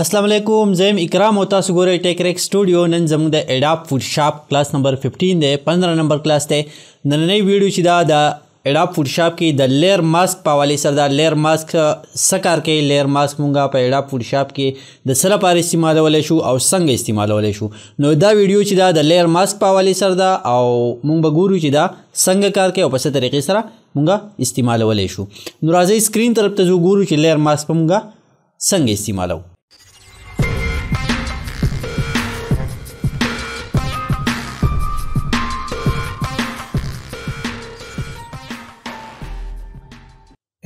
अस्सलाम वालेकुम زم اکرام او تاسو ګورئ ټیک ریک سټوډیو. نن زموږ د اډاپ فوټوشاپ کلاس نمبر 15 دی، 15 نمبر کلاس دی. نننۍ ویډیو چې دا د اډاپ فوټوشاپ کې د لیر ماسک په حوالې سره دا لیر ماسک څه کار کوي، لیر ماسک مونږ په اډاپ فوټوشاپ کې د څه لپاره استعمالولی شو او څنګه استعمالولی شو. نو دا ویډیو چې دا د لیر ماسک په حوالې سره ده او مونږ به ګورو چې دا څنګه کار کوي او په څه طریقې سره مونږ استعمالولی شو. نو راځئ سکرین طرف ته ځو، ګورو چې لیر ماسک به مونږ څنګه استعمالو.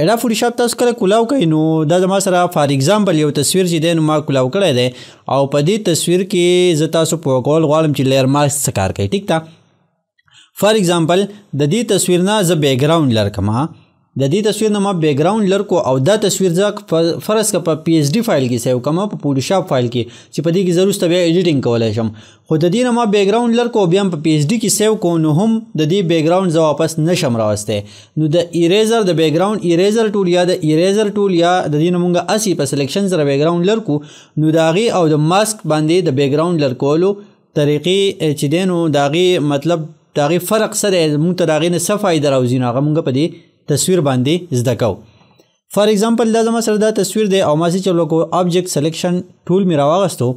اډاپ فوټوشاپ تاسو کله کولاو کوئ نو دا زما سره فار ایگزامپل یو تصویر چې دی نو ما کولاو کړی دی او په دې تصویر کې زه تاسو پوه کول غواړم چې لیر ماسک څه کار کوي. ټیک ده، فار ایگزامپل د دې تصویر نه زه بیکګراوند لر کړم، د دې تصویر نه ما بیکګراوند لر کو او دا تصویر زه فرض که په پی ایچ ډي فایل کې سیو کړم، په فوټوشاپ فایل کې چې په دې کې زه وروسته بیا ایډیټینګ کولی شم، خو د دې نه ما بیکګراوند لر کو او بیا په پی ایچ ډي کې سیو کو نو هم د دې بیکګراوند زه واپس نشم راوستی. نو د ایریزر د بیکګراوند ایریزر ټول یا د ایریزر ټول یا د دې نه مونږ اسی په سلیکشن سره بیکګراوند لر کو نو د هغې او د ماسک باندې د بیکګراوند لر کولو طریقې چې دی نو د هغې مطلب د هغې فرق څه دی، مونږ ته د هغې نه څه فایده راوځي نو هغه مونږ په دې تصویر باندې زده کو. فار ایگزامپل دا زما سره دا تصویر دی او ما چې چلو کو آبجیکټ سلیکشن ټول می راوغستو،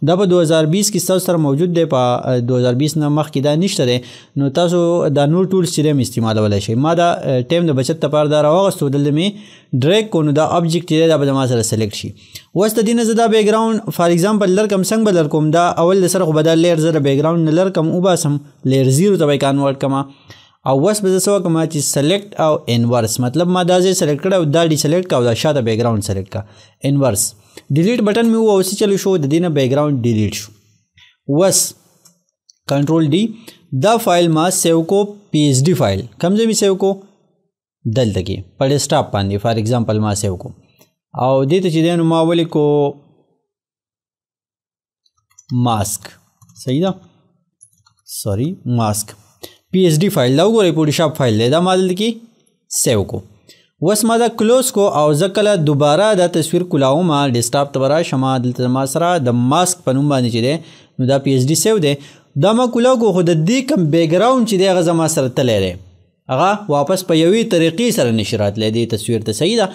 دا په 2020 کې تاسو سره موجود دی، په 2020 نه مخکې دا نشته دی، نو تاسو دا نور ټولز چې دی هم استعمالولی شئ. ما دا ټایم د بچت لپاره دا راوغستو، دلته مې ډریګ کو نو دا آبجیکټ چې دی دا به زما سره سلیکټ شي. اوس د دې نه زه دا بیکګراوند فار ایگزامپل لر کم، څنګه به لر کوم، دا اول د سره خو به دا لیر زه د بیکګراوند نه لر کم وباسم، لیر 0 ته به یې کانورټ کړم او وس به زه څه وکړم چې سلیکټ او انورس، مطلب ما دا ځای سلیکټ کړی او دا ډي سلیکټ کړه او دا شاته بیکګراوند سلیکټ کړه، انورس ډیلیټ بټن مې ووسی چلو شو، د دې نه بیکګراوند ډیلیټ شو. وس کنټرول ډي دا فایل ما سیو کو پی ایچ ډي فایل، کوم ځای مې سیو کو دلته کې په ډیسکټاپ باندې فار ایگزامپل ما سیو کو او دې ته چې دی نو ما ولیکو ماسک، صحیح ده، سوري ماسک پی ایچ ډي فایل دا وګورئ فوټوشاپ فایل دی، دا ما دلته کې سیو کو. اوس ما دا کلوز کو او زه کله دوباره دا تصویر کولاوم ډیسکټاپ ته به راشم، دلته ما سره د ماسک په نوم باندې چې دی نو دا پی ایچ ډي سیو دی، دا ما کولاو کو خو د دې کوم بیکګراوند چې دی هغه زما سره تللی دی، هغه واپس په یوې طریقې سره نشي راتلی دې تصویر ته، صحیح ده.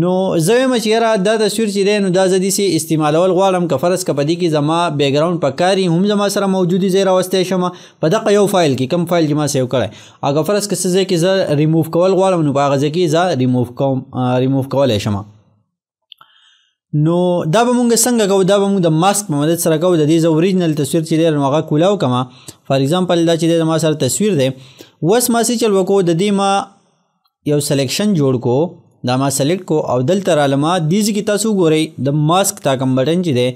نو زه وایم چې یاره دا تصویر چې دی نو دا زه داسې استعمالول غواړم که فرض که په دې کې زما بیکګراوند پکار وي هم زما سره موجودي ځای راوستی شم په دغه یو فایل کې، کوم فایل چې ما سیو کړی، هغه فرض که څه ځای کې زه ریموف کول غواړم نو په هغه ځای کې زه ریموف کولی شم. نو دا به مونږ څنګه کوو، دا به مونږ د ماسک په مدد سره کوو. د دې زه اوریجنل تصویر چې دی نو هغه کولاو کړم، فار ایگزامپل دا چې دی زما سره تصویر دی. اوس ما څه چل وکړو، د دې ما یو سلیکشن جوړ کو، دا ما سلیکټ کو او دلته رالما دې ځای کې تاسو وګورئ د ماسک تا کوم بټن چې دی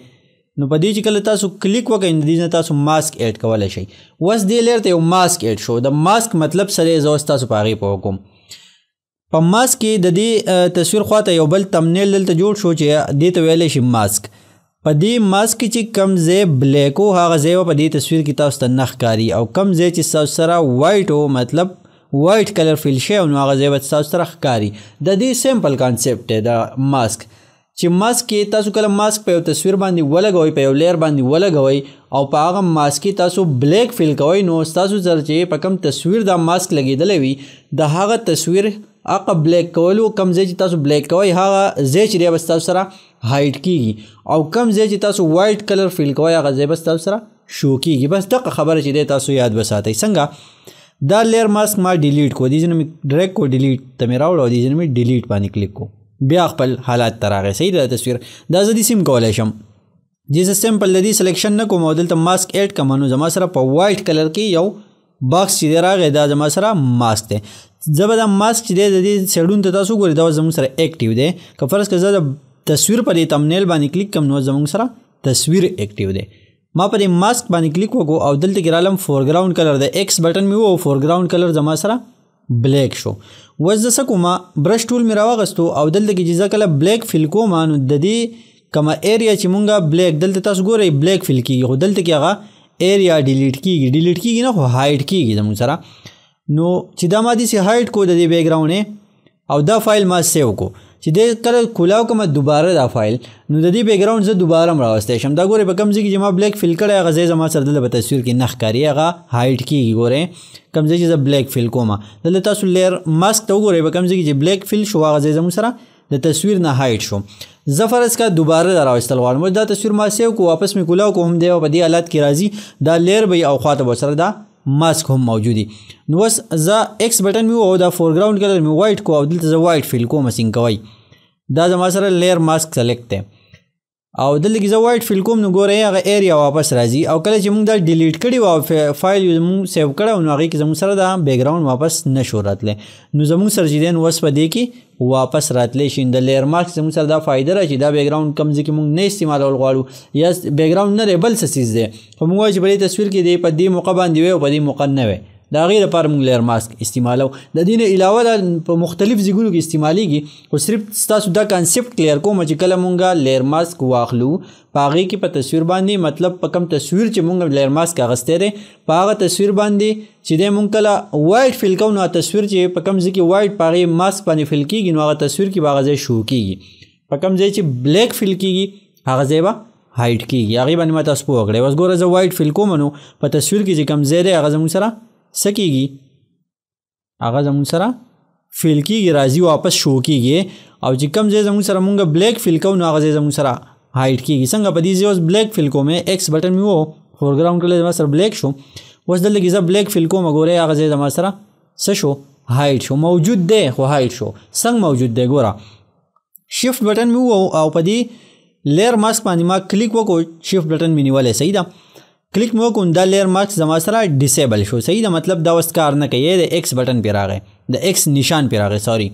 نو په دې چې کله تاسو کلیک وکړئ نو د دې نه تاسو ماسک ایډ کولی شئ. اوس دې لیر ته یو ماسک ایډ شو، د ماسک مطلب څه دی زه اوس تاسو په هغې پوه کوم. په ماسک کې د دې تصویر خواته یو بل تمنیل دلته جوړ شو چې دې ته ویلی شي ماسک. په دې ماسک کې چې کم ځای بلیک و هغه ځای په دې تصویر کې تاسو ته نه ښکاري او کم ځای چې تاسو سره وایټ و مطلب وایټ کلر فیل شوی نو هغه ځای به تاسو سره ښکاري. د دې سمپل کانسیپټ دی د ماسک، چې ماسک کې تاسو کله ماسک په یو تصویر باندې ولګوئ، په یو لیر باندې ولګوئ او په هغه ماسک کې تاسو بلیک فیل کوئ نو ستاسو سره چې په کوم تصویر دا ماسک لګېدلی وي د هغه تصویر هغه بلیک کولو کوم ځای چې تاسو بلیک کوئ هغه ځای چې دی به ستاسو سره هایډ کیږي او کوم ځای چې تاسو وایټ کلر فیل کوئ هغه ځای به ستاسو سره شو کیږي. بس دغه خبره چې دی تاسو یاد وساتئ. څنګه دا لیر ماسک ما ډیلیټ کو، دې ځای نه مې ډریګ کو ډیلیټ ته مې راوړو، دې ځای نه مې ډیلیټ باندې کلیک کو، بیا خپل حالات ته راغی، صحیح ده. تصویر دا زه داسې هم کولی شم، چې زه سمپل د دې سلیکشن نه کوم او دلته ماسک ایډ کړم نو زما سره په وایټ کلر کې یو باکس چې دی راغی دا زما سره ماسک دی. زه به دا ماسک چې دی د دې سیډون ته تاسو وګورئ دا زموږ سره ایکټیو دی. که فرض که زه د تصویر په دې تمنیل باندې کلیک کړم نو زموږ سره تصویر ایکټیو دی. ما په دې ماسک باندې کلیک وکړو او دلته کې رالم فورګراوند کلر د ایکس بټن مې وو، فورګراوند کلر زما سره بلیک شو. اوس زه څه کوم، برش ټول مې راوغستو او دلته کې چې زه کله بلیک فیل کوم نو د دې کومه ایریا چې مونږه بلیک دلته تاسو ګورئ بلیک فیل کیږي خو دلته کې هغه ایریا ډیلیټ کیږي نه خو هایډ کیږي زموږ سره. نو چې دا ما داسې هایډ کو د دې بیکګراوند او دا فایل ما سیو کو، چې د کله کولاو کوم دوباره دا فایل نو د دې بیک ګراوند زه دوباره هم راوستی شم. دا ګورئ په کوم ځای کې چې ما بلیک فیل کړی هغه ځای زما سره دلته په تصویر کې نه ښکاري هغه هایډ کېږي. ګورئ کوم ځای چې زه بلیک فیل کوم دلته تاسو لیر ماسک ته وګورئ په کوم ځای کې چې بلیک فیل شو هغه ځای زموږ سره د تصویر نه هایډ شو. زه فرض کا دوباره دا راوستل غواړم دا تصویر ما سیو کو واپس مې کولاو کو هم دی او په دې حالت کې راځي دا لیر به او خواته به سره دا ماسک هم موجودي. نو بس زه ایکس بټن مې او دا فورګراوند کلر مې وایټ کو او دلته زه وایټ فیل کوم سینګ کوي دا زما سره لیر ماسک سلیکټ دی او دلته کې زه وایټ فیل کوم نو ګورئ هغه ایریا واپس راځي او کله چې موږ دا ډیلیټ کړي او فایل موږ سیو کړی نو هغې کې زموږ سره دا بیک ګراوند واپس نشو راتلی نو زموږ سره چې دی نو اوس په دې کې واپس راتلی شي. د لیر مارک زموږ سره دا فایده ده چې دا بیک ګراوند کوم ځای کې موږ نه استعمالول غواړو یا بیک ګراوند نه دی بل څه څیز دی خو موږ وایو چې په دې تصویر کې دی په دې موقع باندې وی او په دې موقع نه وی د هغې لپاره موږ لیر ماسک استعمالو. د دې نه علاوه دا په مختلف ځایونو کې استعمالیږي خو صرف ستاسو دا کانسیپټ کلیر کوم چې کله موږ لیر ماسک واخلو په هغې کې په تصویر باندې مطلب په کوم تصویر چې موږ لیر ماسک اخیستی دی په هغه تصویر باندې چې دی موږ کله وایټ فیل کوو نو هغه تصویر چې په کوم ځای کې وایټ په هغې ماسک باندې فیل کېږي نو هغه تصویر کې به هغه ځای شو کېږي. په کوم ځای چې بلیک فیل کېږي هغه ځای به هایډ کېږي. هغې باندې ما تاسو پوه کړی. اوس ګوره زه وایټ فیل کوم نو په تصویر کې چې کوم ځای دی هغه زموږ سره څه کېږي هغه زموږ سره فیل کېږي راځي واپس شو کېږي او چې کوم ځای زموږ سره موږ بلیک فیل کوو نو هغه ځای زموږ سره هایډ کېږي. څنګه په دې ځای اوس بلیک فیل کوم ایکس بټن مې و فورګراوند کله زما سره بلیک شو اوس دلته کې زه بلیک فیل کوم ګورئ هغه ځای زما سره څه شو هایډ شو موجود دی خو هایډ شو. څنګه موجود دی ګوره شفت بټن مې و او په دې لیر ماسک باندې ما کلیک وکړو شفت بټن مې نیولی صحیح ده کلیک مې وکړو دا لیر مارک زما سره ډیسیبل شو صحیح ده مطلب دا اوس کار نه کوي د ایکس بټن پې راغی د ایکس نشان پې راغی سوري.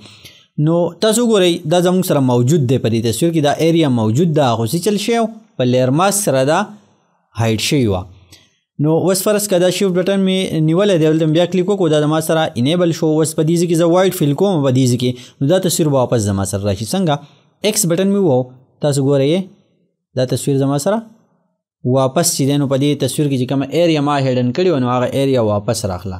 نو تاسو وګورئ دا زموږ سره موجود دی په دې تصویر کې دا ایریا موجود ده خو څه چل شوی په لیر ماسک سره دا هایډ شوي وه. نو اوس فرض که دا شفت بټن مې نیولی دی دلته بیا کلیک وکړو دا زما سره انیبل شو. اوس په دې ځای کې زه وایټ فیل کوم په دې ځای کې نو دا تصویر به واپس زما سره راشي. څنګه ایکس بټن مې و تاسو ګورئ دا تصویر زما سره واپس چې دی نو په دې تصویر کې چې کومه ایریا ما هیډن کړې وه نو هغه ایریا واپس راخله.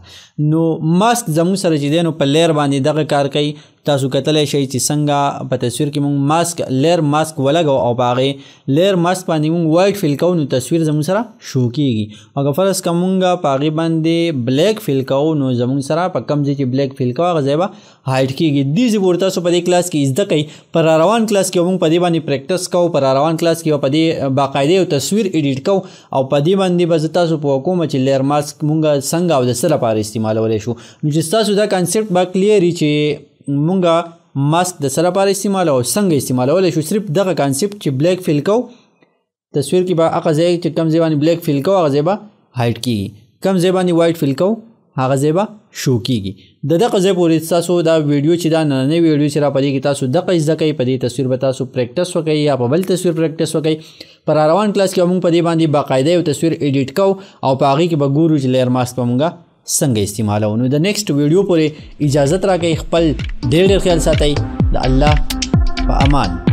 نو ماسک زموږ سره چې دی نو په لیر باندې دغه کار کوي. تاسو کتلی شئ چې څنګه په تصویر کې موږ ماسک لیر ماسک ولګو او په هغې لیر ماسک باندې موږ وایټ فیل کوو نو تصویر زموږ سره شو کېږي. او که فرض که موږ په هغې باندې بلیک فیل کوو نو زموږ سره په کوم ځای چې بلیک فیل کوو هغه ځای به هایډ کېږي. دې ځای پورې تاسو په دې کلاس کې زده کوئ. په راروان کلاس کې موږ په دې باندې پریکټس کوو. په راروان کلاس کې په دې باقاعده یو تصویر ایډیټ کوو او په دې باندې به زه تاسو پوه کوم چې لیر ماسک موږ څنګه او د څه لپاره استعمالولی شو. نو چې ستاسو دا کانسیپټ به کلیر وي چې موږ ماسک د څه لپاره استعمالوو او څنګه استعمالولی شو. صرف دغه کانسیپټ چې بلیک فیل کوو تصویر کې به هغه ځای چې کوم ځای باندې بلیک فیل کوو هغه ځای به هایډ کېږي کوم ځای باندې وایټ فیل کوو هغه ځای به شو کېږي. د دغه ځای پورې ستاسو دا ویډیو چې دا نننۍ ویډیو چې را په دې کې تاسو دغه زده کوئ په دې تصویر به تاسو پریکټس وکئ یا په بل تصویر پریکټس وکئ. په راروان کلاس کې موږ په دې باندې باقاعده یو تصویر ایډیټ کوو او په هغې کې به ګورو چې لیر ماسک به موږ څنګه استعمالوو. نو د نیکسټ ویډیو پورې اجازت راکئ. خپل ډېر ډېر خیال ساتئ. د الله په امان.